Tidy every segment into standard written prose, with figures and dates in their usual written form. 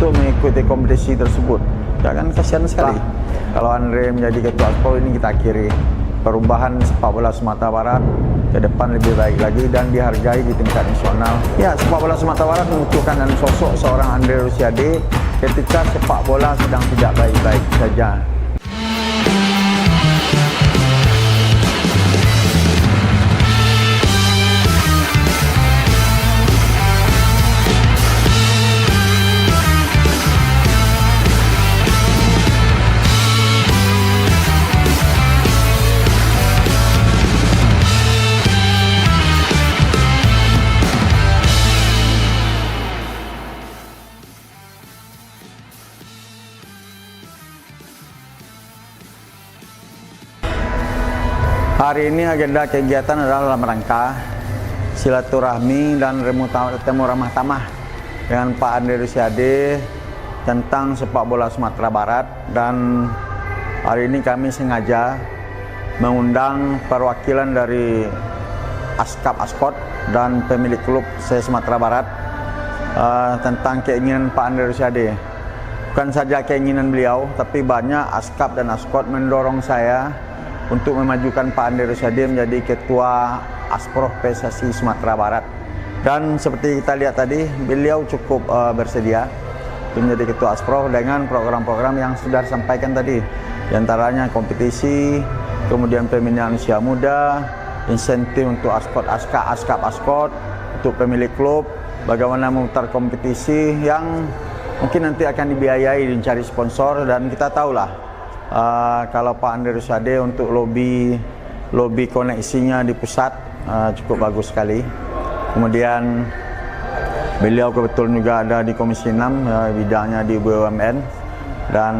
untuk mengikuti kompetisi tersebut. Ya kan, kasihan sekali. Kalau Andre menjadi ketua ASPRO, ini kita akhiri perubahan sepak bola Sumatera Barat ke depan lebih baik lagi dan dihargai di tingkat nasional. Ya, sepak bola Sumatera Barat membutuhkan dan sosok seorang Andre Rosiade ketika sepak bola sedang tidak baik-baik saja. Hari ini agenda kegiatan adalah dalam rangka silaturahmi dan temu ramah tamah dengan Pak Andre Rosiade tentang sepak bola Sumatera Barat, dan hari ini kami sengaja mengundang perwakilan dari ASKAP-ASKOT dan pemilik klub se-Sumatera Barat tentang keinginan Pak Andre Rosiade. Bukan saja keinginan beliau, tapi banyak ASKAP dan ASKOT mendorong saya untuk memajukan Pak Andre Rosiade menjadi Ketua ASPRO PSSI Sumatera Barat. Dan seperti kita lihat tadi, beliau cukup bersedia untuk menjadi Ketua ASPRO dengan program-program yang sudah disampaikan tadi. Di antaranya kompetisi, kemudian pembinaan usia muda, insentif untuk ASKOT, ASKAP-ASKOT, untuk pemilik klub, bagaimana memutar kompetisi yang mungkin nanti akan dibiayai dan cari sponsor. Dan kita tahulah, kalau Pak Andre Rosiade untuk lobby koneksinya di pusat cukup bagus sekali. Kemudian beliau kebetulan juga ada di Komisi 6, bidangnya di BUMN, dan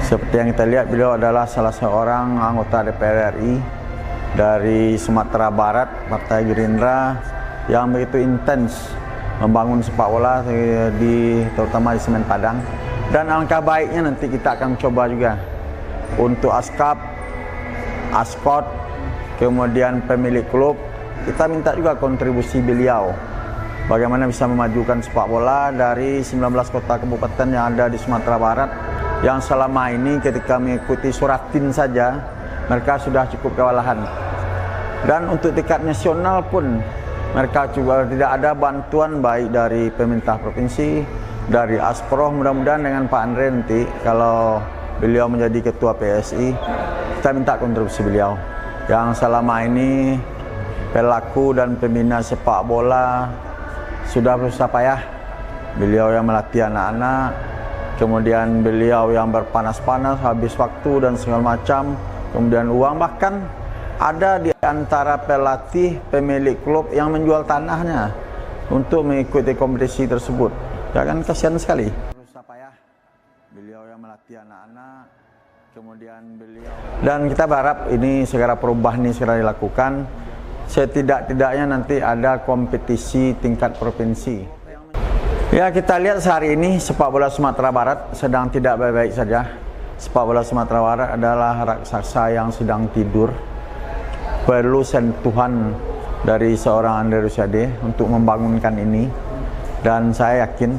seperti yang kita lihat beliau adalah salah seorang anggota DPR RI dari Sumatera Barat, Partai Gerindra, yang begitu intens membangun sepak bola terutama di Semen Padang. Dan alangkah baiknya nanti kita akan coba juga untuk ASKAP, ASKOT, kemudian pemilik klub, kita minta juga kontribusi beliau. Bagaimana bisa memajukan sepak bola dari 19 kota kabupaten yang ada di Sumatera Barat, yang selama ini ketika mengikuti Suratin saja, mereka sudah cukup kewalahan. Dan untuk tingkat nasional pun, mereka juga tidak ada bantuan baik dari pemerintah provinsi, dari ASPRO. Mudah-mudahan dengan Pak Andre nanti kalau beliau menjadi ketua PSI, kita minta kontribusi beliau yang selama ini pelaku dan pembina sepak bola sudah berusaha payah. Beliau yang melatih anak-anak, kemudian beliau yang berpanas-panas, habis waktu dan segala macam, kemudian uang, bahkan ada di antara pelatih pemilik klub yang menjual tanahnya untuk mengikuti kompetisi tersebut. Ya kan, kasihan sekali. Beliau yang melatih anak-anak, kemudian beliau, dan kita berharap ini segera perubahan ini segera dilakukan. Setidak-tidaknya nanti ada kompetisi tingkat provinsi. Ya, kita lihat sehari ini sepak bola Sumatera Barat sedang tidak baik-baik saja. Sepak bola Sumatera Barat adalah raksasa yang sedang tidur. Perlu sentuhan dari seorang Andre Rosiade untuk membangunkan ini. Dan saya yakin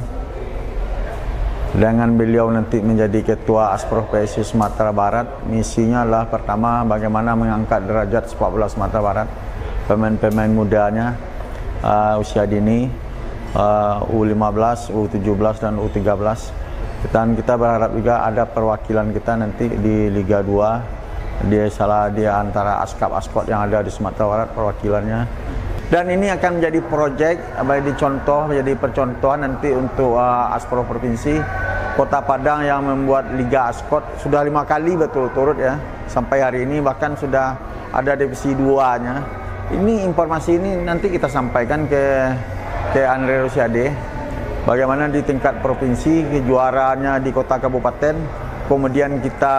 dengan beliau nanti menjadi Ketua ASPRO PSSI Sumatera Barat, misinya adalah pertama bagaimana mengangkat derajat sepak bola Sumatera Barat, pemain-pemain mudanya, usia dini, U15, U17 dan U13. Dan kita berharap juga ada perwakilan kita nanti di Liga 2, di antara ASKAP-ASKOT yang ada di Sumatera Barat perwakilannya. Dan ini akan menjadi proyek, menjadi percontohan nanti untuk ASPRO Provinsi. Kota Padang yang membuat Liga ASKOT sudah 5 kali berturut-turut ya, sampai hari ini bahkan sudah ada divisi 2-nya. Ini informasi ini nanti kita sampaikan ke Andre Rosiade. Bagaimana di tingkat provinsi, kejuaraannya di kota kabupaten, kemudian kita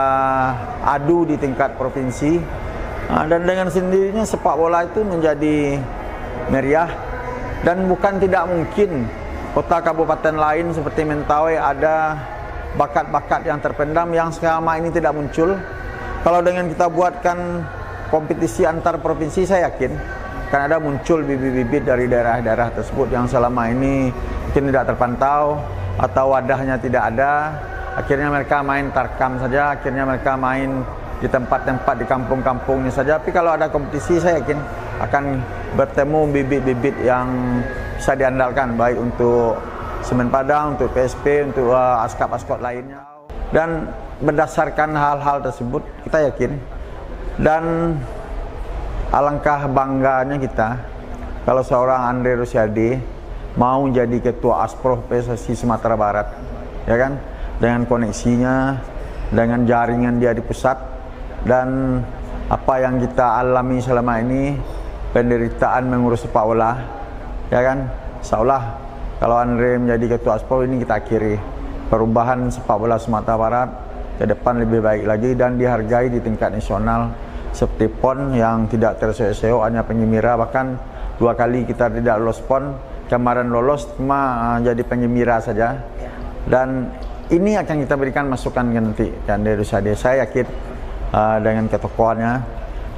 adu di tingkat provinsi. Dan dengan sendirinya sepak bola itu menjadi meriah, dan bukan tidak mungkin kota kabupaten lain seperti Mentawai ada bakat-bakat yang terpendam yang selama ini tidak muncul. Kalau dengan kita buatkan kompetisi antar provinsi, saya yakin akan ada muncul bibit-bibit dari daerah-daerah tersebut yang selama ini mungkin tidak terpantau atau wadahnya tidak ada. Akhirnya mereka main tarkam saja, akhirnya mereka main di tempat-tempat di kampung-kampungnya saja. Tapi kalau ada kompetisi, saya yakin akan bertemu bibit-bibit yang bisa diandalkan, baik untuk Semen Padang, untuk PSP, untuk askap-askap lainnya. Dan berdasarkan hal-hal tersebut, kita yakin dan alangkah bangganya kita kalau seorang Andre Rosiade mau jadi ketua Asprof PSSI Sumatera Barat, ya kan? Dengan koneksinya, dengan jaringan dia di pusat, dan apa yang kita alami selama ini, penderitaan mengurus sepak bola, ya kan? Insyaallah kalau Andre menjadi ketua Asprof ini kita akhiri perubahan sepak bola Sumatera Barat ke depan lebih baik lagi dan dihargai di tingkat nasional. Seperti PON yang tidak terseok-seok, hanya penyemira, bahkan 2 kali kita tidak lolos PON, kemarin lolos cuma jadi penyemira saja. Dan ini akan kita berikan masukan nanti dan dari saya yakin dengan ketokohannya,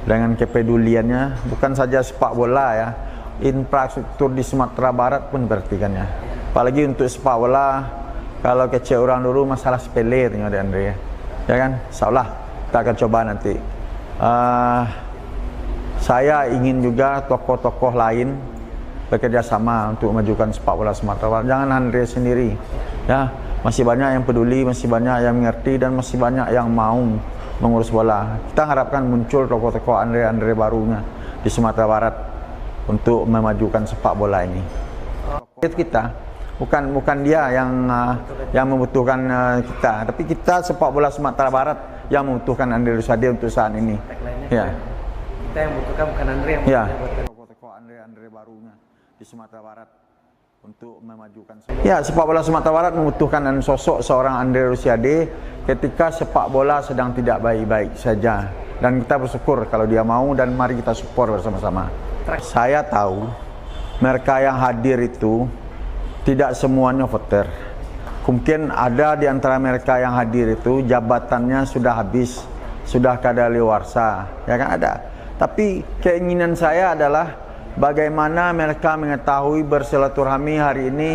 dengan kepeduliannya, bukan saja sepak bola ya, infrastruktur di Sumatera Barat pun berarti kan ya. Apalagi untuk sepak bola, kalau kecil orang dulu masalah sepele tengok Andre ya kan. Insyaallah kita akan coba nanti. Saya ingin juga tokoh-tokoh lain bekerja sama untuk memajukan sepak bola Sumatera Barat. Jangan Andre sendiri ya. Masih banyak yang peduli, masih banyak yang mengerti, dan masih banyak yang mau mengurus bola. Kita harapkan muncul tokoh-tokoh Andre barunya di Sumatera Barat untuk memajukan sepak bola ini. Kita bukan dia yang membutuhkan kita, tapi kita sepak bola Sumatera Barat yang membutuhkan Andre Rosiade untuk saat ini. Ya. Kita yang membutuhkan bukan Andre yang membutuhkan tokoh-tokoh Andre barunya di Sumatera Barat untuk memajukan. Ya, sepak bola Sumatera Barat membutuhkan sosok seorang Andre Rosiade ketika sepak bola sedang tidak baik-baik saja. Dan kita bersyukur kalau dia mau, dan mari kita support bersama-sama. Saya tahu mereka yang hadir itu tidak semuanya voter. Mungkin ada di antara mereka yang hadir itu jabatannya sudah habis, sudah kadaluarsa, ya kan ada. Tapi keinginan saya adalah bagaimana mereka mengetahui bersilaturahmi hari ini.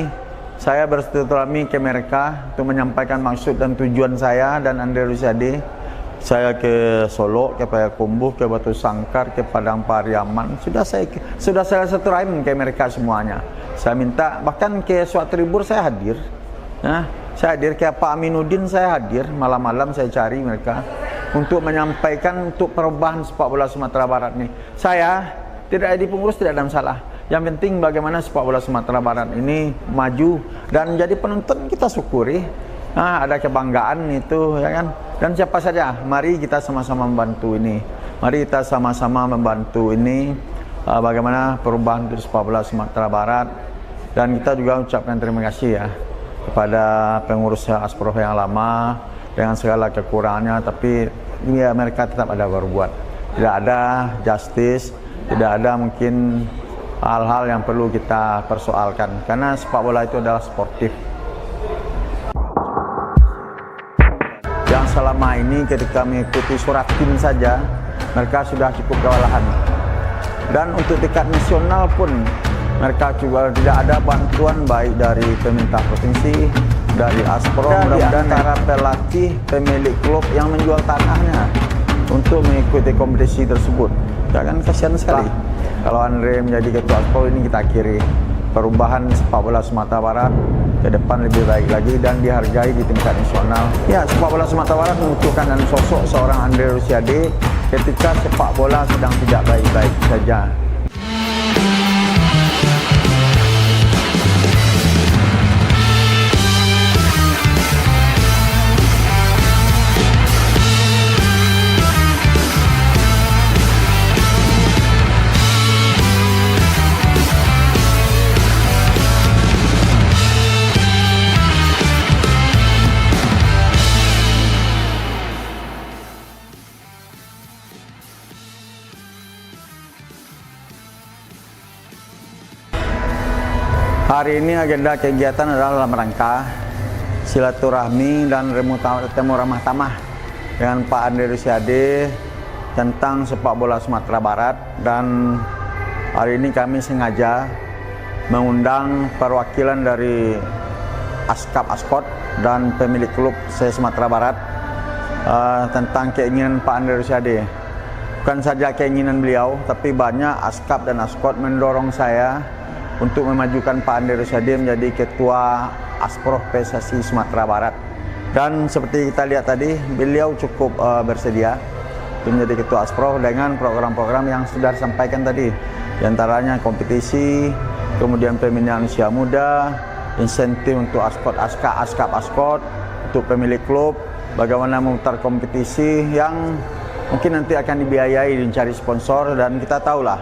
Saya bersilaturahmi ke mereka untuk menyampaikan maksud dan tujuan saya dan Andre Rosiade. Saya ke Solo, ke Payakumbuh, ke Batu Sangkar, ke Padang Pariaman. Sudah saya silaturahmi ke mereka semuanya. Saya minta, bahkan ke suatu libur saya hadir. Nah, saya hadir, ke Pak Aminuddin saya hadir, malam-malam saya cari mereka untuk menyampaikan untuk perubahan sepak bola Sumatera Barat ini. Saya tidak jadi pengurus, tidak ada masalah. Yang penting bagaimana sepak bola Sumatera Barat ini maju dan jadi penonton, kita syukuri. Nah, ada kebanggaan itu, ya kan? Dan siapa saja, mari kita sama-sama membantu ini. Mari kita sama-sama membantu ini bagaimana perubahan untuk sepak bola Sumatera Barat. Dan kita juga ucapkan terima kasih ya kepada pengurus Asprof yang lama dengan segala kekurangannya, tapi ini ya, mereka tetap ada berbuat. Tidak ada justice, tidak ada mungkin hal-hal yang perlu kita persoalkan, karena sepak bola itu adalah sportif. Yang selama ini ketika mengikuti surat tim saja, mereka sudah cukup kewalahan. Dan untuk tingkat nasional pun mereka juga tidak ada bantuan baik dari pemerintah provinsi, dari Asprof, dan antara pelatih, pemilik klub yang menjual tanahnya untuk mengikuti kompetisi tersebut. Ya kan, kasihan sekali. Kalau Andre menjadi ketua Asprof ini, kita akhiri perubahan sepak bola Sumatera Barat ke depan lebih baik lagi dan dihargai di tingkat nasional. Ya, sepak bola Sumatera Barat membutuhkan sosok seorang Andre Rosiade ketika sepak bola sedang tidak baik-baik saja. Hari ini agenda kegiatan adalah dalam rangka silaturahmi dan temu ramah tamah dengan Pak Andre Rosiade tentang sepak bola Sumatera Barat. Dan hari ini kami sengaja mengundang perwakilan dari Askap Askot dan pemilik klub se-Sumatera Barat tentang keinginan Pak Andre Rosiade. Bukan saja keinginan beliau, tapi banyak Askap dan Askot mendorong saya untuk memajukan Pak Andre Rosiade menjadi Ketua Asprof PSSI Sumatera Barat. Dan seperti kita lihat tadi, beliau cukup bersedia untuk menjadi Ketua Asprof dengan program-program yang sudah disampaikan tadi. Di antaranya kompetisi, kemudian pembinaan usia muda, insentif untuk Askap Askot, untuk pemilik klub, bagaimana memutar kompetisi yang mungkin nanti akan dibiayai dan cari sponsor. Dan kita tahulah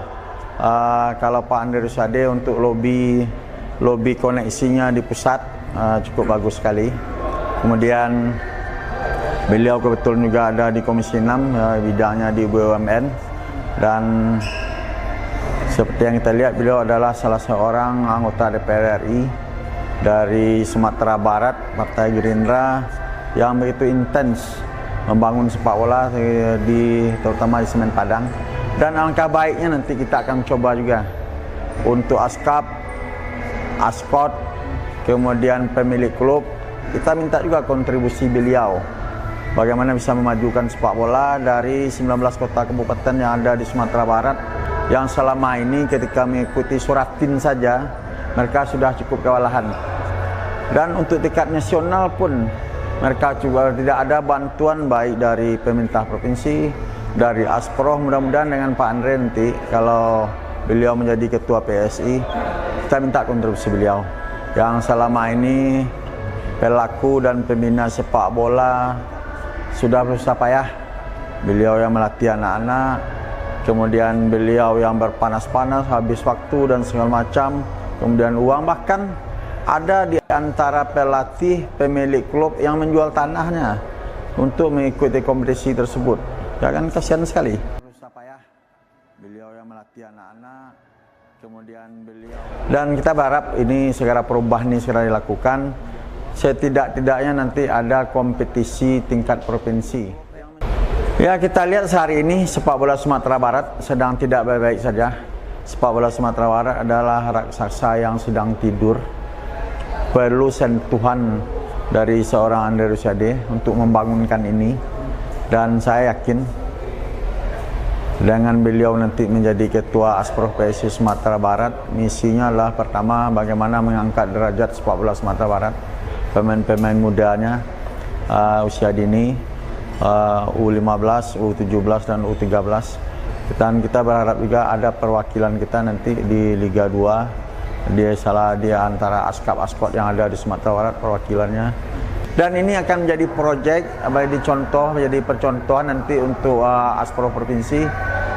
kalau Pak Andre Rosiade untuk lobby koneksinya di pusat cukup bagus sekali. Kemudian beliau kebetulan juga ada di Komisi 6, bidangnya di BUMN, dan seperti yang kita lihat beliau adalah salah seorang anggota DPR RI dari Sumatera Barat, Partai Gerindra, yang begitu intens membangun sepak bola terutama di Semen Padang. Dan alangkah baiknya nanti kita akan coba juga untuk Askap, Askot, kemudian pemilik klub, kita minta juga kontribusi beliau bagaimana bisa memajukan sepak bola dari 19 kota kabupaten yang ada di Sumatera Barat, yang selama ini ketika mengikuti Suratin saja mereka sudah cukup kewalahan. Dan untuk tingkat nasional pun mereka juga tidak ada bantuan baik dari pemerintah provinsi, dari Asprof. Mudah-mudahan dengan Pak Andre nanti kalau beliau menjadi Ketua PSI, kita minta kontribusi beliau yang selama ini pelaku dan pembina sepak bola sudah berusaha payah. Beliau yang melatih anak-anak, kemudian beliau yang berpanas-panas, habis waktu dan segala macam, kemudian uang, bahkan ada di antara pelatih pemilik klub yang menjual tanahnya untuk mengikuti kompetisi tersebut. Ya kan, kasihan sekali. Berusaha payah. Beliau yang melatih anak-anak, kemudian beliau, dan kita berharap ini segera perubahan ini segera dilakukan. Setidak-tidaknya nanti ada kompetisi tingkat provinsi. Ya, kita lihat sehari ini sepak bola Sumatera Barat sedang tidak baik-baik saja. Sepak bola Sumatera Barat adalah raksasa yang sedang tidur. Perlu sentuhan dari seorang Andre Rosiade untuk membangunkan ini. Dan saya yakin dengan beliau nanti menjadi Ketua Asprof PSSI Sumatera Barat, misinya adalah pertama bagaimana mengangkat derajat sepak bola Sumatera Barat. Pemain-pemain mudanya usia dini, U15, U17 dan U13. Dan kita berharap juga ada perwakilan kita nanti di Liga 2, dia antara Askap Askot yang ada di Sumatera Barat perwakilannya. Dan ini akan menjadi proyek, menjadi percontohan nanti untuk Asprof Provinsi.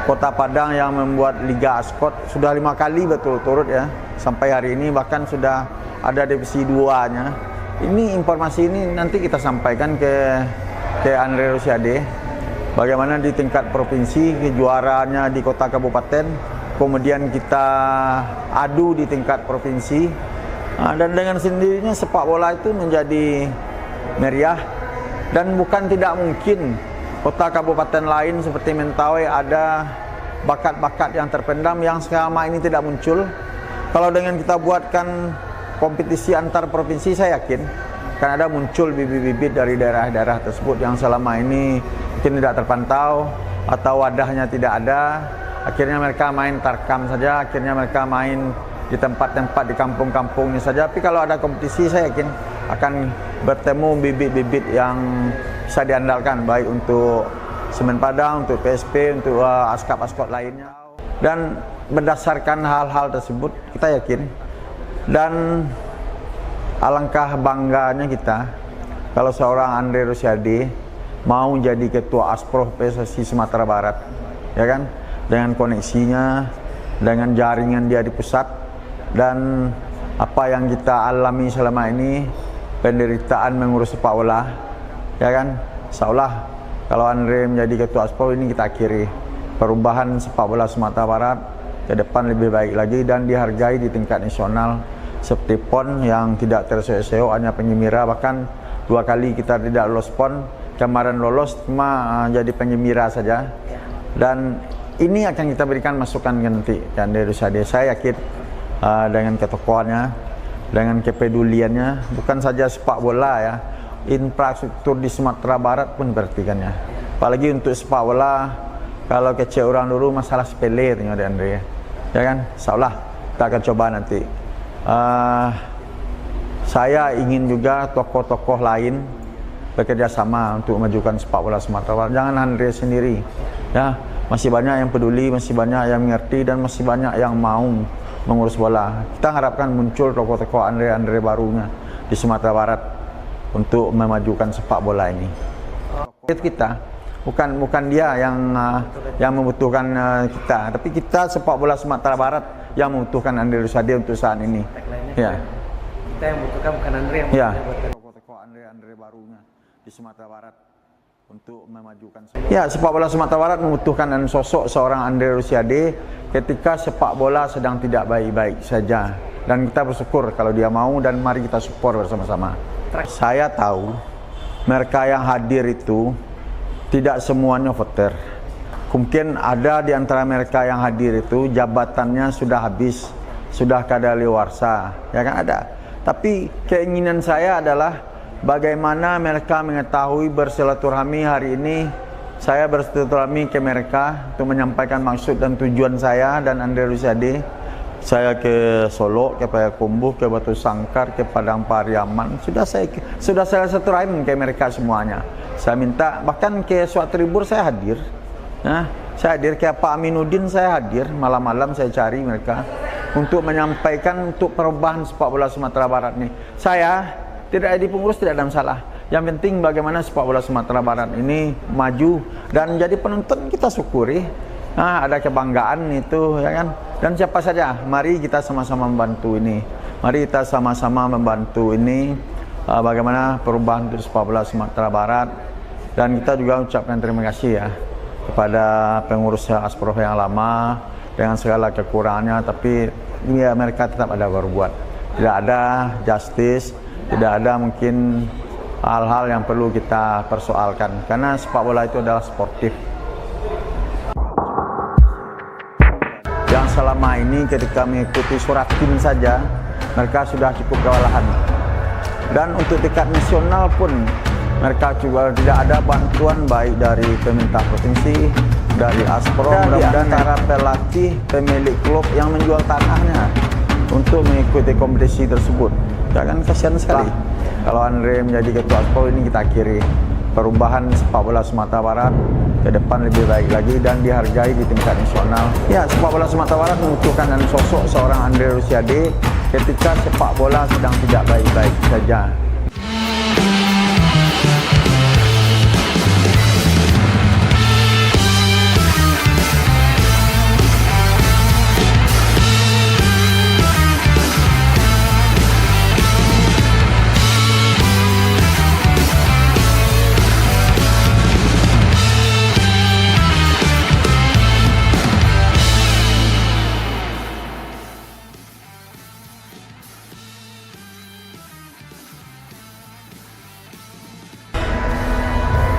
Kota Padang yang membuat Liga Askot sudah 5 kali berturut-turut ya sampai hari ini, bahkan sudah ada divisi 2-nya. Ini informasi ini nanti kita sampaikan ke Andre Rosiade. Bagaimana di tingkat provinsi kejuaraannya di kota kabupaten, kemudian kita adu di tingkat provinsi, dan dengan sendirinya sepak bola itu menjadi meriah. Dan bukan tidak mungkin kota kabupaten lain seperti Mentawai ada bakat-bakat yang terpendam yang selama ini tidak muncul. Kalau dengan kita buatkan kompetisi antar provinsi, saya yakin akan ada muncul bibit-bibit dari daerah-daerah tersebut yang selama ini mungkin tidak terpantau atau wadahnya tidak ada. Akhirnya mereka main tarkam saja, akhirnya mereka main di tempat-tempat di kampung-kampungnya saja. Tapi kalau ada kompetisi, saya yakin akan bertemu bibit-bibit yang bisa diandalkan, baik untuk Semen Padang, untuk PSP, untuk Askap-Askot lainnya. Dan berdasarkan hal-hal tersebut, kita yakin. Dan alangkah bangganya kita kalau seorang Andre Rosiade mau jadi Ketua Asprof PSSI Sumatera Barat, ya kan, dengan koneksinya, dengan jaringan dia di pusat, dan apa yang kita alami selama ini, penderitaan mengurus sepak bola, ya kan, seolah kalau Andre menjadi Ketua Asprof ini kita akhiri perubahan sepak bola Sumatera Barat ke depan lebih baik lagi dan dihargai di tingkat nasional. Seperti PON yang tidak terseok-seok, hanya penyemira, bahkan 2 kali kita tidak lolos PON, kemarin lolos cuma jadi penyemira saja. Dan ini akan kita berikan masukan nanti ke Andre Rosiade. Saya yakin dengan ketokohannya, dengan kepeduliannya, bukan saja sepak bola ya, infrastruktur di Sumatera Barat pun diperhatikannya. Apalagi untuk sepak bola, kalau kecil orang dulu masalah sepele tengok Andre, ya kan? Insyaallah kita akan coba nanti. Saya ingin juga tokoh-tokoh lain bekerja sama untuk memajukan sepak bola Sumatera Barat. Jangan Andre sendiri, ya. Masih banyak yang peduli, masih banyak yang mengerti, dan masih banyak yang mau mengurus bola. Kita harapkan muncul tokoh-tokoh Andre barunya di Sumatera Barat untuk memajukan sepak bola ini. Kita bukan dia yang membutuhkan kita, tapi kita sepak bola Sumatera Barat yang membutuhkan Andre Rosiade untuk saat ini. Ya. Kita yang butuhkan bukan Andre yang ya. Tokoh-tokoh Andre barunya di Sumatera Barat untuk memajukan. Ya, sepak bola Sumatera Barat membutuhkan sosok seorang Andre Rosiade ketika sepak bola sedang tidak baik-baik saja. Dan kita bersyukur kalau dia mau, dan mari kita support bersama-sama. Saya tahu mereka yang hadir itu tidak semuanya voter. Mungkin ada di antara mereka yang hadir itu jabatannya sudah habis, sudah kadaluarsa, ya kan ada. Tapi keinginan saya adalah bagaimana mereka mengetahui bersilaturahmi hari ini. Saya bersilaturahmi ke mereka untuk menyampaikan maksud dan tujuan saya dan Andre Rosiade. Saya ke Solo, ke Payakumbuh, ke Batu Sangkar, ke Padang Pariaman. Sudah saya silaturahmi ke mereka semuanya. Saya minta, bahkan ke suatu libur saya hadir. Nah, saya hadir ke Pak Aminuddin, saya hadir malam-malam, saya cari mereka untuk menyampaikan untuk perubahan sepak bola Sumatera Barat ini. Saya tidak jadi pengurus, tidak ada masalah. Yang penting bagaimana sepak bola Sumatera Barat ini maju dan menjadi penonton, kita syukuri. Nah, ada kebanggaan itu, ya kan? Dan siapa saja, mari kita sama-sama membantu ini. Mari kita sama-sama membantu ini bagaimana perubahan untuk sepak bola Sumatera Barat. Dan kita juga ucapkan terima kasih ya kepada pengurus Asprof yang lama dengan segala kekurangannya, tapi ya mereka tetap ada berbuat. Tidak ada justice, tidak ada mungkin hal-hal yang perlu kita persoalkan, karena sepak bola itu adalah sportif. Yang selama ini ketika mengikuti surat tim saja mereka sudah cukup kewalahan, dan untuk tingkat nasional pun mereka juga tidak ada bantuan baik dari pemerintah provinsi, dari Aspro, dan antara pelatih pemilik klub yang menjual tanahnya untuk mengikuti kompetisi tersebut. Jangan kasihan sekali. Kalau Andre menjadi ketua Aspro ini, kita akhiri perubahan sepak bola Sumatera Barat ke depan lebih baik lagi dan dihargai di tingkat nasional. Ya, sepak bola Sumatera Barat membutuhkan sosok seorang Andre Rosiade ketika sepak bola sedang tidak baik-baik saja.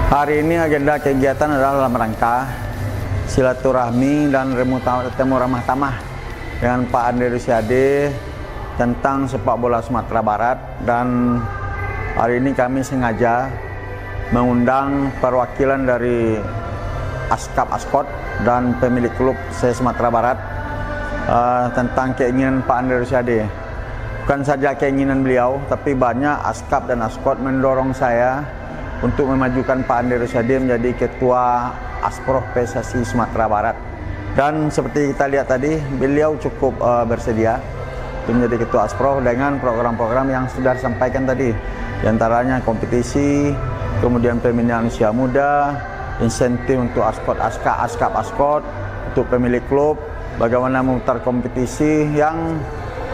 Hari ini agenda kegiatan adalah dalam rangka silaturahmi dan temu ramah tamah dengan Pak Andre Rosiade tentang sepak bola Sumatera Barat. Dan hari ini kami sengaja mengundang perwakilan dari Askap-Askot dan pemilik klub Sumatera Barat tentang keinginan Pak Andre Rosiade. Bukan saja keinginan beliau, tapi banyak Askap dan Askot mendorong saya untuk memajukan Pak Andre Rosiade menjadi ketua Asprof PSSI Sumatera Barat. Dan seperti kita lihat tadi, beliau cukup bersedia untuk menjadi ketua Asprof dengan program-program yang sudah disampaikan tadi. Di antaranya kompetisi, kemudian pembinaan usia muda, insentif untuk Askap-Askot, untuk pemilik klub, bagaimana memutar kompetisi yang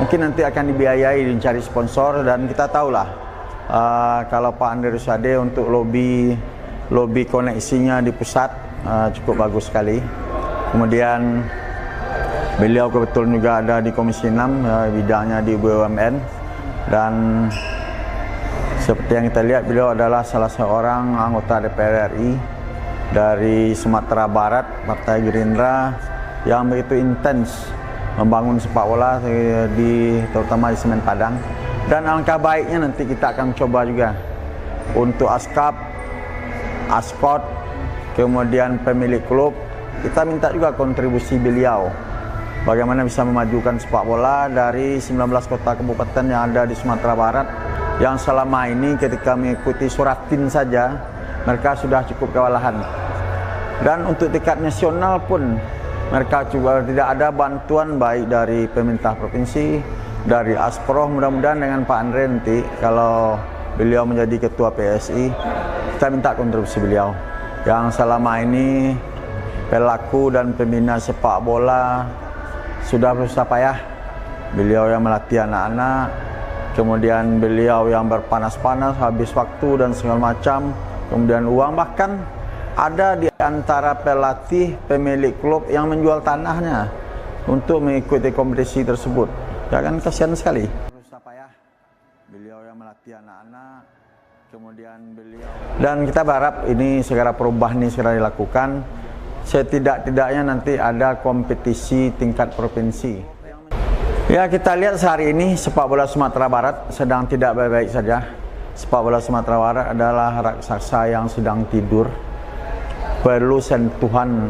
mungkin nanti akan dibiayai dan cari sponsor. Dan kita tahulah kalau Pak Andre Rosiade untuk lobby koneksinya di pusat cukup bagus sekali. Kemudian beliau kebetulan juga ada di Komisi 6 bidangnya di BUMN, dan seperti yang kita lihat beliau adalah salah seorang anggota DPR RI dari Sumatera Barat, Partai Gerindra, yang begitu intens membangun sepak bola terutama di Semen Padang. Dan alangkah baiknya nanti kita akan coba juga untuk ASKAP, ASKOT, kemudian pemilik klub, kita minta juga kontribusi beliau. Bagaimana bisa memajukan sepak bola dari 19 kota kabupaten yang ada di Sumatera Barat, yang selama ini ketika mengikuti Suratin saja, mereka sudah cukup kewalahan. Dan untuk tingkat nasional pun, mereka juga tidak ada bantuan baik dari pemerintah provinsi, dari Asproh. Mudah-mudahan dengan Pak Andre nanti, kalau beliau menjadi ketua PSI, kita minta kontribusi beliau. Yang selama ini pelaku dan pembina sepak bola sudah berusaha payah. Beliau yang melatih anak-anak, kemudian beliau yang berpanas-panas, habis waktu dan segala macam, kemudian uang. Bahkan ada di antara pelatih pemilik klub yang menjual tanahnya untuk mengikuti kompetisi tersebut. Ya kan, kasihan sekali. Berusaha payah. Beliau yang melatih anak-anak, kemudian beliau. Dan kita berharap ini segera perubahan ini segera dilakukan. Setidak-tidaknya nanti ada kompetisi tingkat provinsi. Ya, kita lihat sehari ini sepak bola Sumatera Barat sedang tidak baik-baik saja. Sepak bola Sumatera Barat adalah raksasa yang sedang tidur. Perlu sentuhan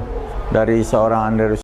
dari seorang Andre